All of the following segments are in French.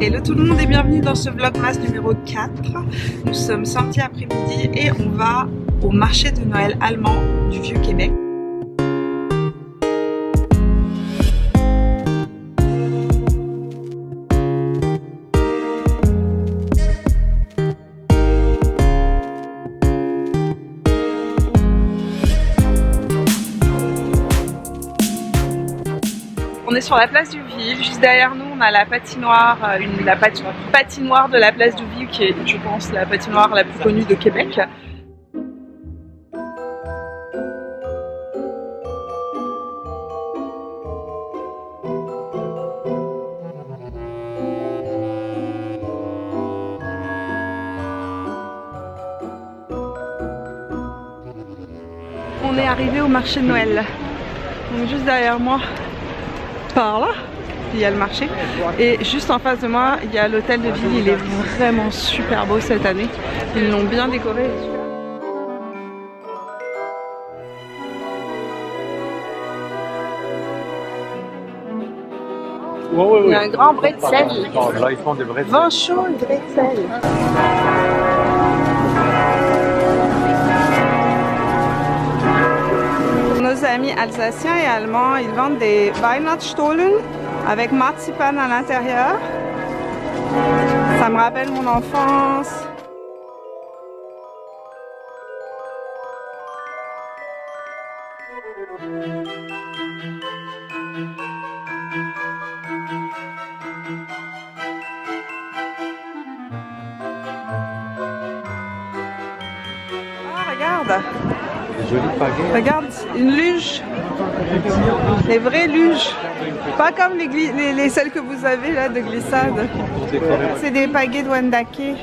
Hello tout le monde et bienvenue dans ce vlogmas numéro 4. Nous sommes samedi après-midi et on va au marché de Noël allemand du Vieux-Québec. On est sur la place du Ville, juste derrière nous on a la patinoire, la patinoire de la place du Ville qui est, je pense, la patinoire la plus connue de Québec. On est arrivé au marché de Noël, donc juste derrière moi. Par là, il y a le marché et juste en face de moi, il y a l'hôtel de ville. Il est vraiment super beau cette année. Ils l'ont bien décoré. Il y a un grand bretzel. Là, ils font des bretzels. Vin chaud et bretzel. Nos amis alsaciens et allemands, ils vendent des Weihnachtsstollen avec marzipan à l'intérieur. Ça me rappelle mon enfance. Ah, regarde! Regarde, une luge, les vraies luges, pas comme les celles que vous avez là de glissade. C'est des pagaies de Wendake.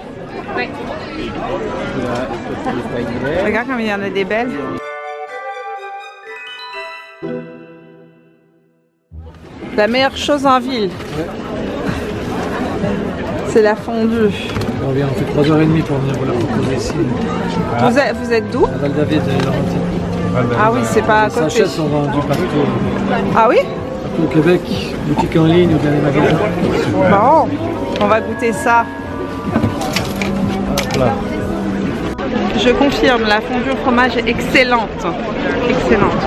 Oui. Regarde comme il y en a des belles. La meilleure chose en ville, c'est la fondue. On vient, on fait 3h30 pour venir vous la proposer ici. Vous êtes d'où? Val-David et Laurentine. Ah oui, c'est pas à côté. Les sachets sont vendus partout. Ah oui? Partout au Québec, boutique en ligne ou dans les magasins. Bon, on va goûter ça. Voilà. Je confirme, la fondue au fromage est excellente. Excellente.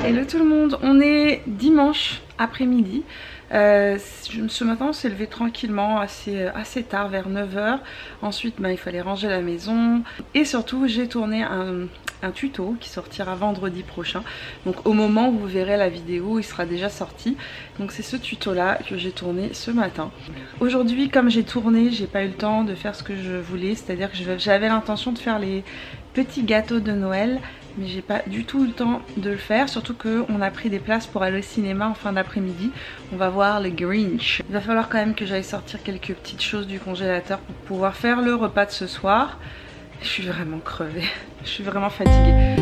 Hello tout le monde, on est dimanche après-midi. Ce matin on s'est levé tranquillement assez tard, vers 9 h. Ensuite il fallait ranger la maison et surtout j'ai tourné un tuto qui sortira vendredi prochain. Donc au moment où vous verrez la vidéo il sera déjà sorti. Donc c'est ce tuto là que j'ai tourné ce matin. Aujourd'hui comme j'ai tourné, j'ai pas eu le temps de faire ce que je voulais, c'est à dire que j'avais l'intention de faire les petits gâteaux de Noël, mais j'ai pas du tout eu le temps de le faire, surtout qu'on a pris des places pour aller au cinéma en fin d'après-midi. On va voir le Grinch. Il va falloir quand même que j'aille sortir quelques petites choses du congélateur pour pouvoir faire le repas de ce soir. Je suis vraiment crevée, je suis vraiment fatiguée.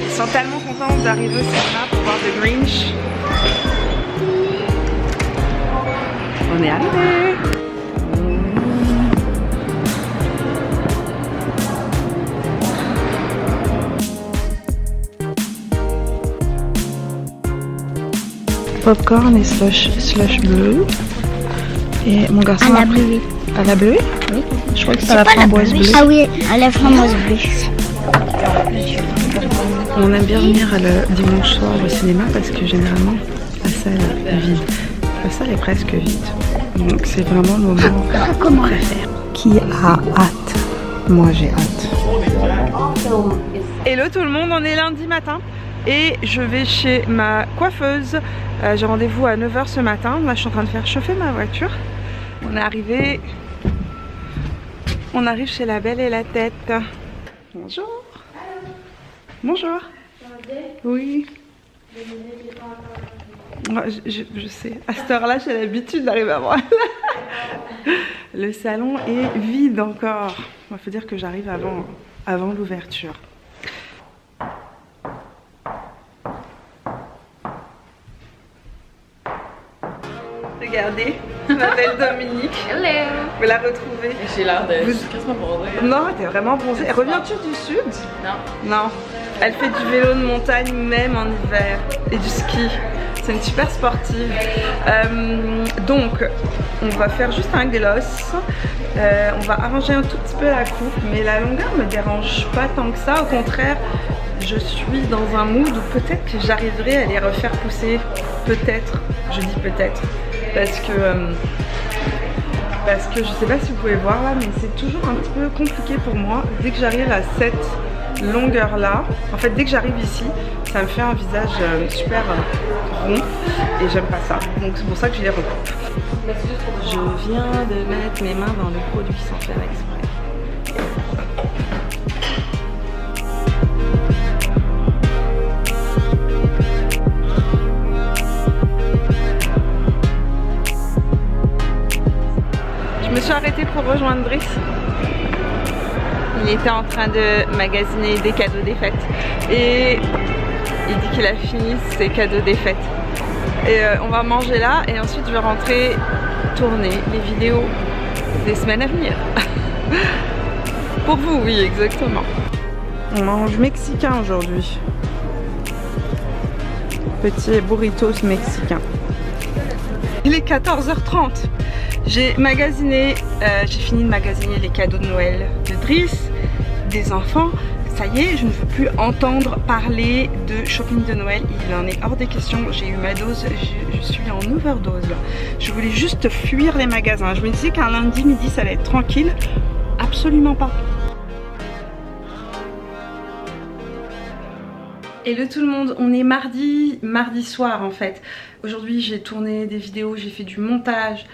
Ils sont tellement contents d'arriver au cinéma pour voir The Grinch. On est arrivé. Popcorn et slush bleu. Et mon garçon à la bleue. À la bleue? Oui. Je crois que c'est à la framboise bleue. Ah oui, à la framboise bleue. On aime bien venir le dimanche soir au cinéma parce que généralement la salle est vide. La salle est presque vide. Donc c'est vraiment le moment qu'on préfère. Qui a hâte? Moi j'ai hâte. Hello tout le monde, on est lundi matin et je vais chez ma coiffeuse. J'ai rendez-vous à 9 h ce matin. Là je suis en train de faire chauffer ma voiture. On est arrivé. On arrive chez la Belle et la Tête. Bonjour. Bonjour. Oui. Je sais. À cette heure-là, j'ai l'habitude d'arriver avant elle. Le salon est vide encore. Il faut dire que j'arrive avant l'ouverture. Regardez, ma belle Dominique. Hello. Vous la retrouvez. J'ai l'air de... Vous... quasiment bronzée. Non, t'es vraiment bronzée. Reviens-tu du sud? Non. Non. Elle fait du vélo de montagne même en hiver et du ski. C'est une super sportive. Donc, on va faire juste un gloss. On va arranger un tout petit peu la coupe, mais la longueur me dérange pas tant que ça. Au contraire, je suis dans un mood où peut-être que j'arriverai à les refaire pousser. Peut-être. Je dis peut-être. Parce que je sais pas si vous pouvez voir là, mais c'est toujours un petit peu compliqué pour moi. Dès que j'arrive à cette longueur là, en fait dès que j'arrive ici, ça me fait un visage super rond et j'aime pas ça. Donc c'est pour ça que je les recoupe. Je viens de mettre mes mains dans le produit sans faire exprès. Je me suis arrêtée pour rejoindre Brice. Il était en train de magasiner des cadeaux des fêtes et il dit qu'il a fini ses cadeaux des fêtes. Et on va manger là et ensuite je vais rentrer tourner les vidéos des semaines à venir. Pour vous, oui, exactement. On mange mexicain aujourd'hui. Petit burritos mexicain. Il est 14h30. J'ai magasiné, j'ai fini de magasiner les cadeaux de Noël de Driss, des enfants. Ça y est, je ne veux plus entendre parler de shopping de Noël. Il en est hors des questions. J'ai eu ma dose, je suis en overdose là. Je voulais juste fuir les magasins. Je me disais qu'un lundi midi ça allait être tranquille. Absolument pas. Hello tout le monde, on est mardi soir en fait. Aujourd'hui j'ai tourné des vidéos, j'ai fait du montage.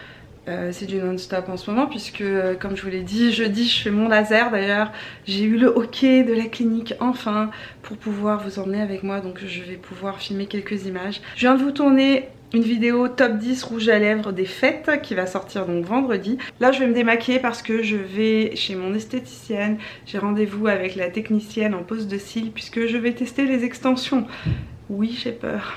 C'est du non-stop en ce moment puisque comme je vous l'ai dit, jeudi je fais mon laser. D'ailleurs j'ai eu le ok de la clinique enfin pour pouvoir vous emmener avec moi, donc je vais pouvoir filmer quelques images. Je viens de vous tourner une vidéo top 10 rouge à lèvres des fêtes qui va sortir donc vendredi. Là je vais me démaquiller parce que je vais chez mon esthéticienne. J'ai rendez-vous avec la technicienne en pose de cils puisque je vais tester les extensions. Oui, j'ai peur,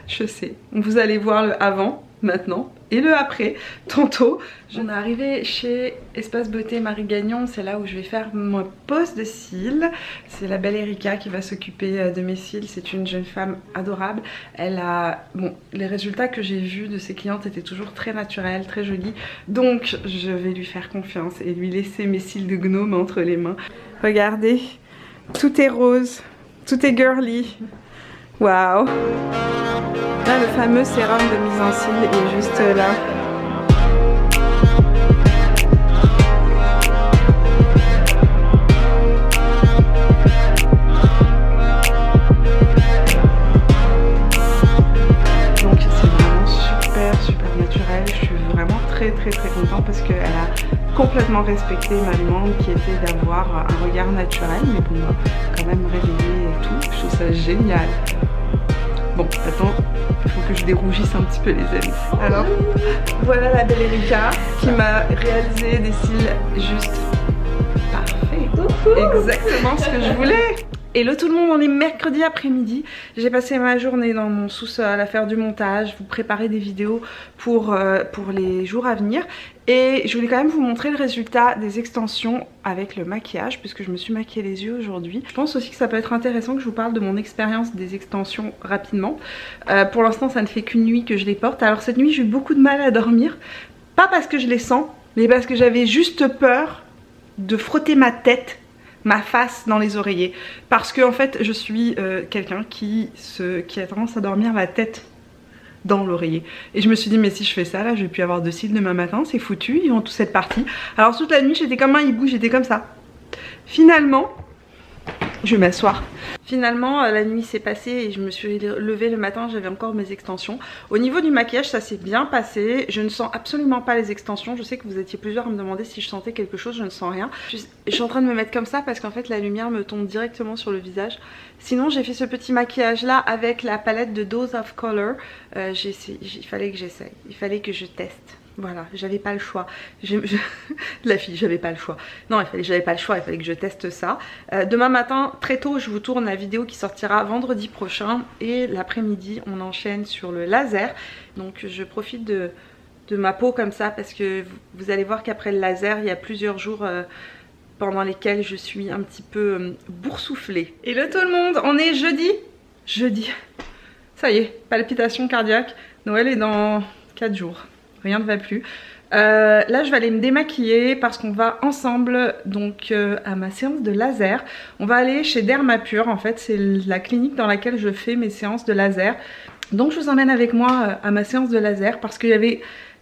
je sais. Vous allez voir le avant maintenant et le après tantôt. On est arrivé chez Espace Beauté Marie Gagnon, c'est là où je vais faire ma pose de cils. C'est la belle Erika qui va s'occuper de mes cils. C'est une jeune femme adorable. Elle a, bon, les résultats que j'ai vus de ses clientes étaient toujours très naturels, très jolis, donc je vais lui faire confiance et lui laisser mes cils de gnome entre les mains. Regardez, tout est rose, tout est girly. Waouh. Là, le fameux sérum de mise en cils est juste là. Donc c'est vraiment super naturel. Je suis vraiment très contente parce qu'elle a complètement respecté ma demande qui était d'avoir un regard naturel, mais bon, quand même réveillé et tout. Je trouve ça génial. Bon, attends, il faut que je dérougisse un petit peu les amis. Alors, voilà la belle Erika qui m'a réalisé des cils juste parfaits. Exactement ce que je voulais. Hello tout le monde, on est mercredi après-midi. J'ai passé ma journée dans mon sous-sol à faire du montage, vous préparer des vidéos pour les jours à venir. Et je voulais quand même vous montrer le résultat des extensions avec le maquillage, puisque je me suis maquillée les yeux aujourd'hui. Je pense aussi que ça peut être intéressant que je vous parle de mon expérience des extensions rapidement. Pour l'instant ça ne fait qu'une nuit que je les porte. Alors cette nuit j'ai eu beaucoup de mal à dormir, pas parce que je les sens, mais parce que j'avais juste peur de frotter ma tête, ma face dans les oreillers, parce que en fait je suis quelqu'un qui a tendance à dormir la tête dans l'oreiller, et je me suis dit mais si je fais ça là je vais plus avoir de cils demain matin, c'est foutu, ils vont tous être partis. Alors toute la nuit j'étais comme un hibou, j'étais comme ça. Finalement, je vais m'asseoir. Finalement la nuit s'est passée et je me suis levée le matin, j'avais encore mes extensions. Au niveau du maquillage ça s'est bien passé, je ne sens absolument pas les extensions. Je sais que vous étiez plusieurs à me demander si je sentais quelque chose, je ne sens rien. Je suis en train de me mettre comme ça parce qu'en fait la lumière me tombe directement sur le visage. Sinon j'ai fait ce petit maquillage là avec la palette de Dose of Color. Il fallait que j'essaye, il fallait que je teste. Voilà, j'avais pas le choix. La fille, j'avais pas le choix. Non, j'avais pas le choix, il fallait que je teste ça. Demain matin, très tôt, je vous tourne la vidéo qui sortira vendredi prochain. Et l'après-midi, on enchaîne sur le laser. Donc je profite de ma peau comme ça parce que vous allez voir qu'après le laser, il y a plusieurs jours pendant lesquels je suis un petit peu boursouflée. Hello tout le monde, on est jeudi. Jeudi. Ça y est, palpitation cardiaque. Noël est dans 4 jours. Rien ne va plus. Là je vais aller me démaquiller parce qu'on va ensemble donc à ma séance de laser. On va aller chez Dermapure, en fait c'est la clinique dans laquelle je fais mes séances de laser. Donc je vous emmène avec moi à ma séance de laser parce qu'il y avait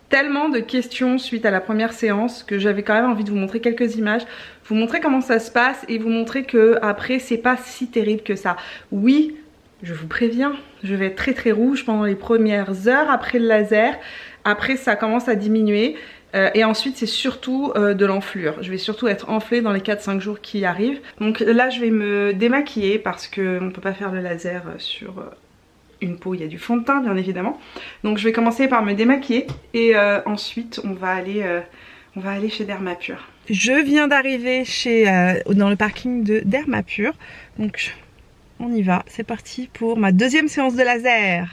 tellement de questions suite à la première séance que j'avais quand même envie de vous montrer quelques images, vous montrer comment ça se passe et vous montrer que après c'est pas si terrible que ça. Oui, je vous préviens, je vais être très très rouge pendant les premières heures après le laser. Après ça commence à diminuer et ensuite c'est surtout de l'enflure. Je vais surtout être enflée dans les 4-5 jours qui arrivent. Donc là je vais me démaquiller parce qu'on ne peut pas faire le laser sur une peau, il y a du fond de teint bien évidemment. Donc je vais commencer par me démaquiller et ensuite on va aller chez Dermapure. Je viens d'arriver dans le parking de Dermapure. Donc on y va, c'est parti pour ma deuxième séance de laser.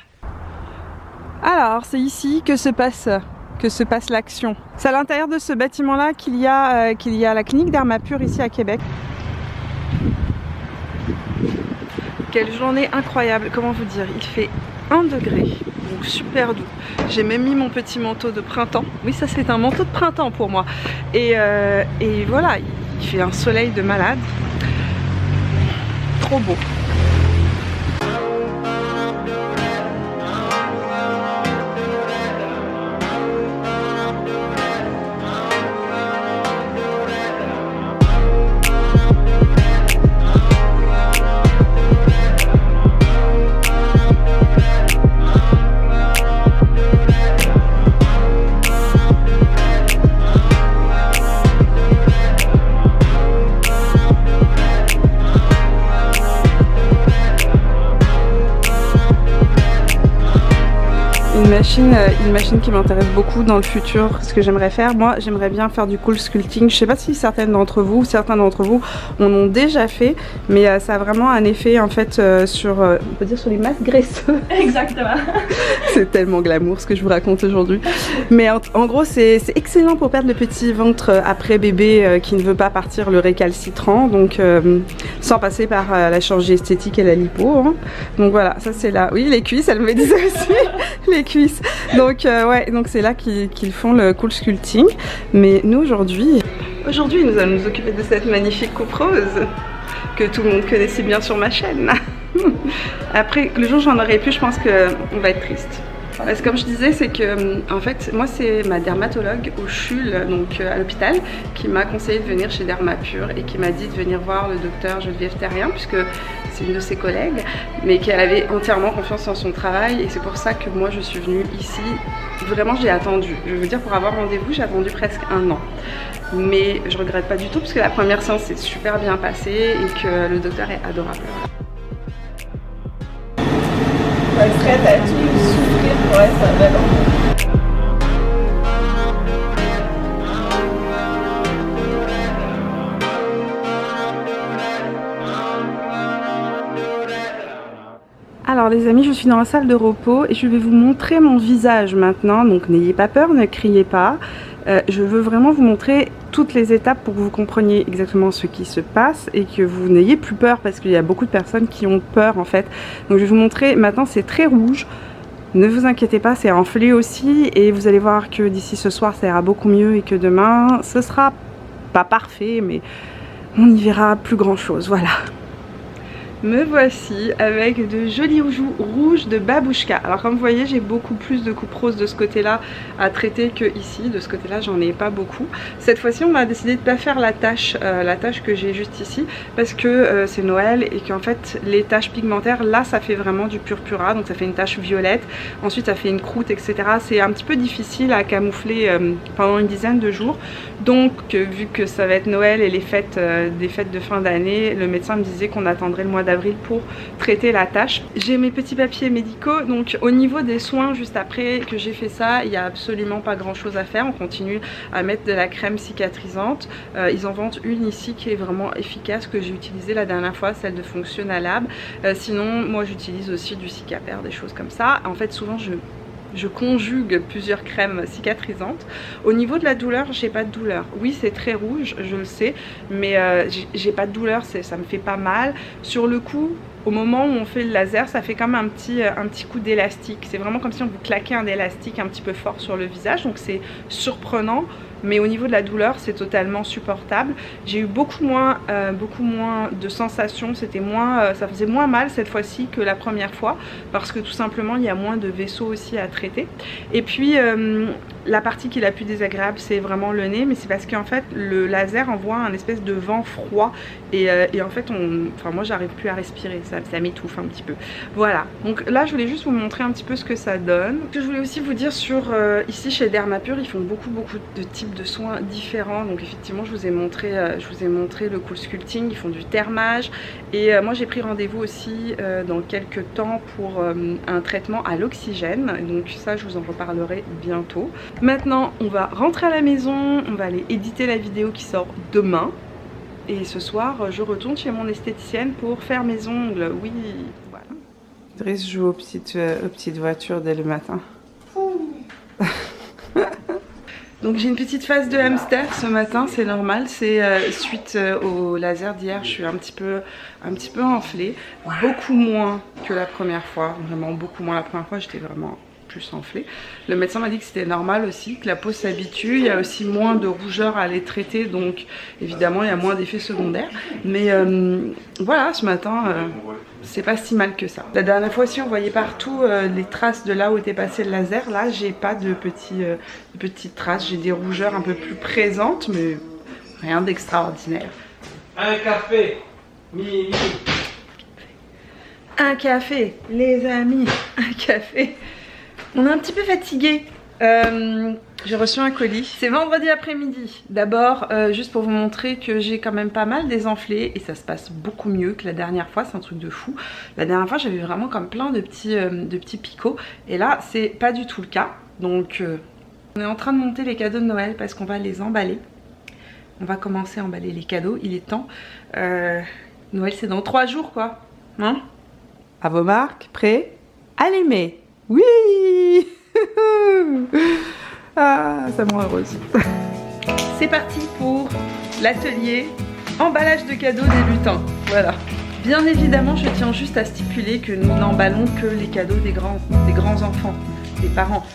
Alors, c'est ici que se passe l'action. C'est à l'intérieur de ce bâtiment-là qu'il y a la clinique Dermapure ici à Québec. Quelle journée incroyable, comment vous dire, il fait 1 degré, donc super doux. J'ai même mis mon petit manteau de printemps. Oui, ça c'est un manteau de printemps pour moi. Et voilà, il fait un soleil de malade. Trop beau. Une machine qui m'intéresse beaucoup dans le futur, ce que j'aimerais faire, moi j'aimerais bien faire du cool sculpting. Je sais pas si certains d'entre vous en ont déjà fait, mais ça a vraiment un effet en fait on peut dire sur les masses graisseuses. Exactement. C'est tellement glamour ce que je vous raconte aujourd'hui. Mais en gros c'est excellent pour perdre le petit ventre après bébé qui ne veut pas partir, le récalcitrant, donc sans passer par la chirurgie esthétique et la lipo. Hein. Donc voilà, ça c'est là. Oui, les cuisses, elle me disait aussi. Les cuisses. Donc ouais, donc c'est là qu'ils font le cool sculpting. Mais nous aujourd'hui nous allons nous occuper de cette magnifique coupe rose que tout le monde connaît si bien sur ma chaîne. Après, le jour où j'en aurai plus, je pense qu'on va être triste. Parce que comme je disais, c'est que en fait moi c'est ma dermatologue au CHUL, donc à l'hôpital, qui m'a conseillé de venir chez Dermapure et qui m'a dit de venir voir le docteur Geneviève Terrien puisque c'est une de ses collègues, mais qu'elle avait entièrement confiance en son travail et c'est pour ça que moi je suis venue ici. Vraiment j'ai attendu, je veux dire pour avoir rendez-vous j'ai attendu presque 1 an. Mais je regrette pas du tout parce que la première séance s'est super bien passée et que le docteur est adorable. On est prête à tout souffrir pour être un bel enfant. Alors les amis, je suis dans la salle de repos et je vais vous montrer mon visage maintenant, donc n'ayez pas peur, ne criez pas. Je veux vraiment vous montrer toutes les étapes pour que vous compreniez exactement ce qui se passe et que vous n'ayez plus peur parce qu'il y a beaucoup de personnes qui ont peur en fait. Donc je vais vous montrer, maintenant c'est très rouge, ne vous inquiétez pas, c'est enflé aussi et vous allez voir que d'ici ce soir ça ira beaucoup mieux et que demain ce sera pas parfait mais on y verra plus grand chose, voilà. Me voici avec de jolis joues rouges de Babouchka. Alors comme vous voyez j'ai beaucoup plus de coupe rose de ce côté là à traiter que ici. De ce côté là j'en ai pas beaucoup. Cette fois-ci on a décidé de ne pas faire la tache que j'ai juste ici parce que c'est Noël et qu'en fait les taches pigmentaires là ça fait vraiment du purpura, donc ça fait une tache violette, ensuite ça fait une croûte etc. C'est un petit peu difficile à camoufler pendant une dizaine de jours. Donc vu que ça va être Noël et les fêtes des fêtes de fin d'année, le médecin me disait qu'on attendrait le mois d'avril d'avril pour traiter la tache. J'ai mes petits papiers médicaux, donc au niveau des soins, juste après que j'ai fait ça, il n'y a absolument pas grand chose à faire. On continue à mettre de la crème cicatrisante. Ils en vendent une ici qui est vraiment efficace, que j'ai utilisée la dernière fois, celle de Functionalab. Sinon, moi j'utilise aussi du Cicaper, des choses comme ça. En fait, souvent je conjugue plusieurs crèmes cicatrisantes. Au niveau de la douleur, j'ai pas de douleur. Oui, c'est très rouge, je le sais, mais j'ai pas de douleur, ça me fait pas mal. Sur le coup, au moment où on fait le laser, ça fait comme un petit coup d'élastique. C'est vraiment comme si on vous claquait un élastique un petit peu fort sur le visage, donc c'est surprenant. Mais au niveau de la douleur, c'est totalement supportable. J'ai eu beaucoup moins de sensations, ça faisait moins mal cette fois-ci que la première fois, parce que tout simplement il y a moins de vaisseaux aussi à traiter. Et puis la partie qui est la plus désagréable, c'est vraiment le nez, mais c'est parce qu'en fait le laser envoie un espèce de vent froid et en fait moi j'arrive plus à respirer, ça m'étouffe un petit peu. Voilà, donc là je voulais juste vous montrer un petit peu ce que ça donne. Ce que je voulais aussi vous dire sur ici chez Dermapure, ils font beaucoup de types de soins différents. Donc effectivement je vous ai montré le cool sculpting, ils font du thermage et moi j'ai pris rendez-vous aussi dans quelques temps pour un traitement à l'oxygène, donc ça je vous en reparlerai bientôt. Maintenant on va rentrer à la maison, on va aller éditer la vidéo qui sort demain et ce soir je retourne chez mon esthéticienne pour faire mes ongles. Oui, voilà. Driss joue aux petites voitures dès le matin. Donc j'ai une petite phase de hamster ce matin, c'est normal, c'est suite au laser d'hier, je suis un petit peu enflée, beaucoup moins que la première fois, vraiment beaucoup moins. La première fois j'étais vraiment plus enflée. Le médecin m'a dit que c'était normal aussi, que la peau s'habitue, il y a aussi moins de rougeur à les traiter, donc évidemment il y a moins d'effets secondaires. Mais voilà, ce matin, c'est pas si mal que ça. La dernière fois aussi on voyait partout les traces de là où était passé le laser. Là j'ai pas de petites traces, j'ai des rougeurs un peu plus présentes, mais rien d'extraordinaire. Un café, Mimi. Un café, les amis, un café. On est un petit peu fatigué. J'ai reçu un colis. C'est vendredi après-midi. D'abord, juste pour vous montrer que j'ai quand même pas mal désenflé et ça se passe beaucoup mieux que la dernière fois. C'est un truc de fou. La dernière fois, j'avais vraiment comme plein de petits picots et là, c'est pas du tout le cas. Donc, on est en train de monter les cadeaux de Noël parce qu'on va les emballer. On va commencer à emballer les cadeaux. Il est temps. Noël, c'est dans 3 jours, quoi. Hein? À vos marques, prêts? Allumez! Oui. Ah, ça me rend heureuse. C'est parti pour l'atelier emballage de cadeaux des lutins. Voilà. Bien évidemment, je tiens juste à stipuler que nous n'emballons que les cadeaux des grands enfants, des parents.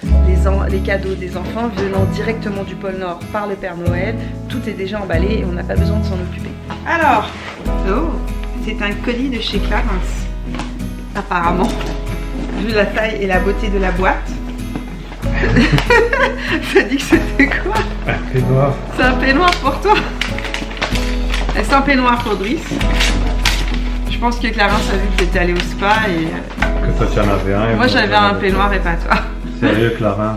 Les cadeaux des enfants venant directement du pôle Nord par le Père Noël, tout est déjà emballé et on n'a pas besoin de s'en occuper. Alors, c'est un colis de chez Clarins, apparemment. Vu la taille et la beauté de la boîte. T'as dit que c'était quoi? Un peignoir. C'est un peignoir pour toi? C'est un peignoir pour Driss. Je pense que Clarins a vu que t'étais allée au spa et... Que toi tu en avais un. Moi j'avais un peignoir et pas toi. Sérieux, Clarins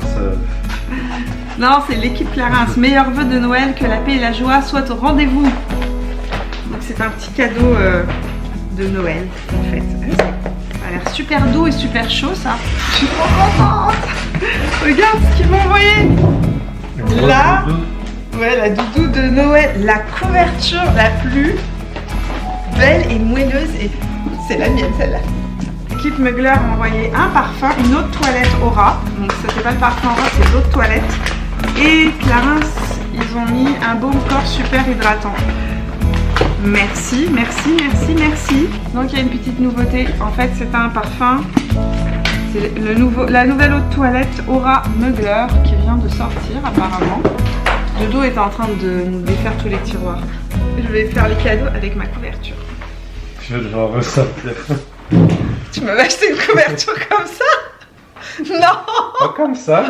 Non, c'est l'équipe Clarins. Meilleurs vœux de Noël, que la paix et la joie soient au rendez-vous. Donc c'est un petit cadeau de Noël en fait. Ça a l'air super doux et super chaud ça. Je suis trop contente. Regarde ce qu'ils m'ont envoyé. Là, ouais, la doudou de Noël. La couverture la plus belle et moelleuse. Et c'est la mienne celle-là. L'équipe Mugler m'a envoyé un parfum, une eau de toilette Aura. Donc ça c'est pas le parfum Aura, c'est l'eau de toilette. Et Clarins, ils ont mis un baume corps super hydratant. Merci, merci, merci, merci. Donc il y a une petite nouveauté. En fait c'est un parfum. C'est la nouvelle eau de toilette Aura Mugler qui vient de sortir apparemment. Dodo est en train de nous défaire tous les tiroirs. Je vais faire les cadeaux avec ma couverture. Je vais devoir ressortir. Tu m'avais acheté une couverture comme ça? Non! Pas comme ça.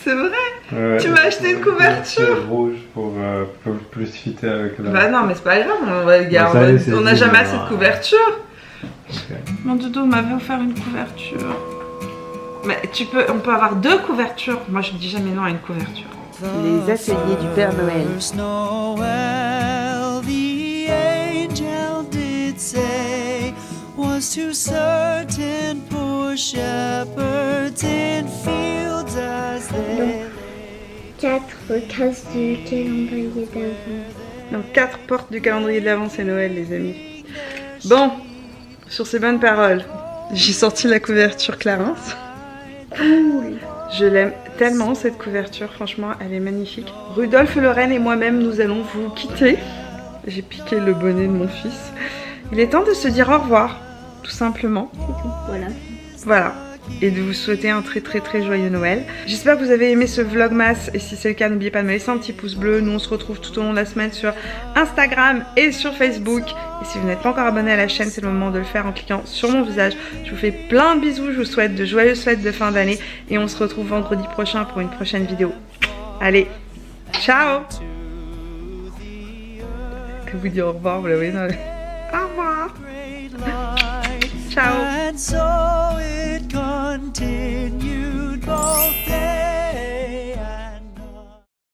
C'est vrai? Ouais, tu m'as acheté une couverture rouge pour plus fitter avec la... Bah non mais c'est pas grave, on va garder. On n'a jamais assez de couverture. Okay. Mon dodo m'avait offert une couverture. Mais on peut avoir 2 couvertures. Moi je dis jamais non à une couverture. Les ateliers du Père Noël. comes to certain poor shepherds in fields as they 4 cases du calendrier d'avant. Donc 4 portes du calendrier de l'Avent, c'est Noël les amis. Bon, sur ces bonnes paroles, j'ai sorti la couverture Clarins. Cool. Je l'aime tellement cette couverture, franchement elle est magnifique. Rudolf, Lorraine et moi-même nous allons vous quitter. J'ai piqué le bonnet de mon fils. Il est temps de se dire au revoir, tout simplement. C'est tout. Voilà. Voilà. Et de vous souhaiter un très joyeux Noël. J'espère que vous avez aimé ce vlogmas et si c'est le cas n'oubliez pas de me laisser un petit pouce bleu. Nous on se retrouve tout au long de la semaine sur Instagram et sur Facebook. Et si vous n'êtes pas encore abonné à la chaîne, c'est le moment de le faire en cliquant sur mon visage. Je vous fais plein de bisous, je vous souhaite de joyeuses fêtes de fin d'année et on se retrouve vendredi prochain pour une prochaine vidéo. Allez, ciao. Que vous dire au revoir, vous l'avez dans le... Au revoir. Ciao. and so it continued both